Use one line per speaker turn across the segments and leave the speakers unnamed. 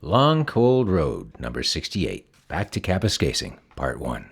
Long Cold Road, number 68. Back to Kapuskasing, part 1.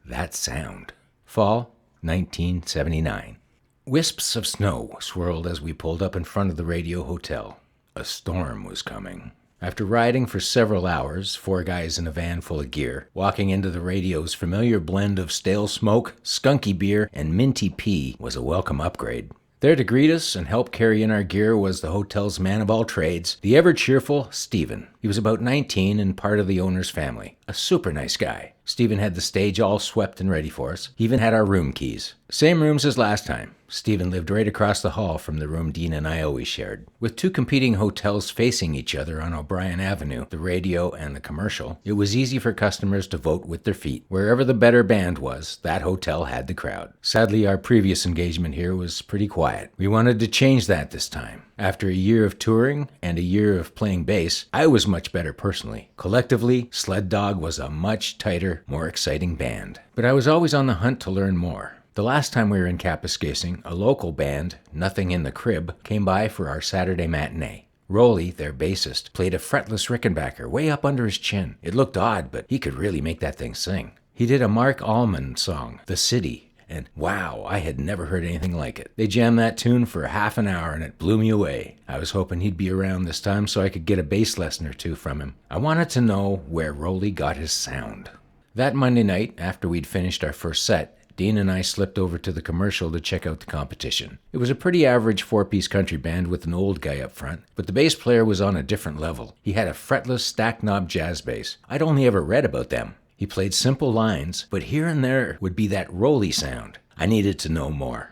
That sound. Fall, 1979. Wisps of snow swirled as we pulled up in front of the radio hotel. A storm was coming. After riding for several hours, 4 guys in a van full of gear, walking into the radio's familiar blend of stale smoke, skunky beer, and minty pee was a welcome upgrade. There to greet us and help carry in our gear was the hotel's man of all trades, the ever-cheerful Stephen. He was about 19 and part of the owner's family. A super nice guy. Stephen had the stage all swept and ready for us. He even had our room keys. Same rooms as last time. Stephen lived right across the hall from the room Dean and I always shared. With 2 competing hotels facing each other on O'Brien Avenue, the radio and the commercial, it was easy for customers to vote with their feet. Wherever the better band was, that hotel had the crowd. Sadly, our previous engagement here was pretty quiet. We wanted to change that this time. After a year of touring and a year of playing bass, I was much better personally. Collectively, Sled Dog was a much tighter, more exciting band. But I was always on the hunt to learn more. The last time we were in Kapuskasing, a local band, Nothing in the Crib, came by for our Saturday matinee. Rolly, their bassist, played a fretless Rickenbacker way up under his chin. It looked odd, but he could really make that thing sing. He did a Mark Allman song, The City, and wow, I had never heard anything like it. They jammed that tune for half an hour and it blew me away. I was hoping he'd be around this time so I could get a bass lesson or 2 from him. I wanted to know where Rolly got his sound. That Monday night, after we'd finished our first set, Dean and I slipped over to the commercial to check out the competition. It was a pretty average 4-piece country band with an old guy up front, but the bass player was on a different level. He had a fretless stack knob jazz bass. I'd only ever read about them. He played simple lines, but here and there would be that Rolly sound. I needed to know more.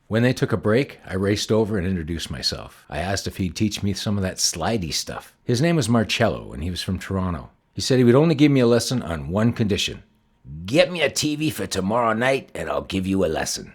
When they took a break, I raced over and introduced myself. I asked if he'd teach me some of that slidey stuff. His name was Marcello, and he was from Toronto. He said he would only give me a lesson on one condition. Get me a TV for tomorrow night and I'll give you a lesson.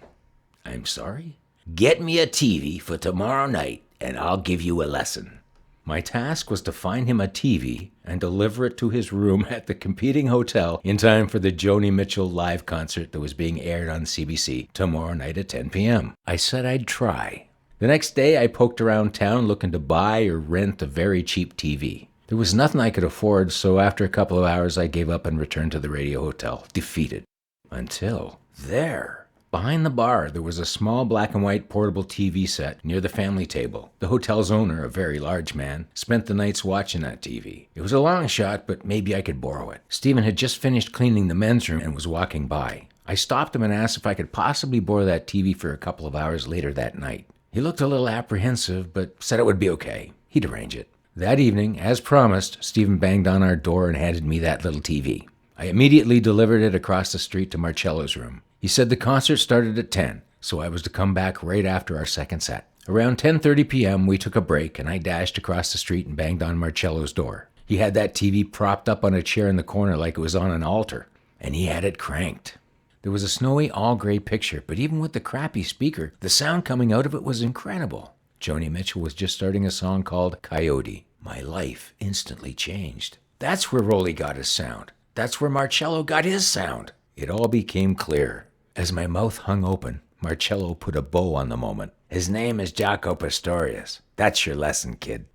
I'm sorry? Get me a TV for tomorrow night and I'll give you a lesson. My task was to find him a TV and deliver it to his room at the competing hotel in time for the Joni Mitchell live concert that was being aired on CBC tomorrow night at 10 p.m. I said I'd try. The next day I poked around town looking to buy or rent a very cheap TV. There was nothing I could afford, so after a couple of hours I gave up and returned to the radio hotel, defeated. Until there, behind the bar, there was a small black and white portable TV set near the family table. The hotel's owner, a very large man, spent the nights watching that TV. It was a long shot, but maybe I could borrow it. Stephen had just finished cleaning the men's room and was walking by. I stopped him and asked if I could possibly borrow that TV for a couple of hours later that night. He looked a little apprehensive, but said it would be okay. He'd arrange it. That evening, as promised, Stephen banged on our door and handed me that little TV. I immediately delivered it across the street to Marcello's room. He said the concert started at 10, so I was to come back right after our second set. Around 10:30 p.m., we took a break, and I dashed across the street and banged on Marcello's door. He had that TV propped up on a chair in the corner like it was on an altar, and he had it cranked. There was a snowy, all-gray picture, but even with the crappy speaker, the sound coming out of it was incredible. Joni Mitchell was just starting a song called Coyote. My life instantly changed. That's where Rolly got his sound. That's where Marcello got his sound. It all became clear. As my mouth hung open, Marcello put a bow on the moment. His name is Jaco Pastorius. That's your lesson, kid.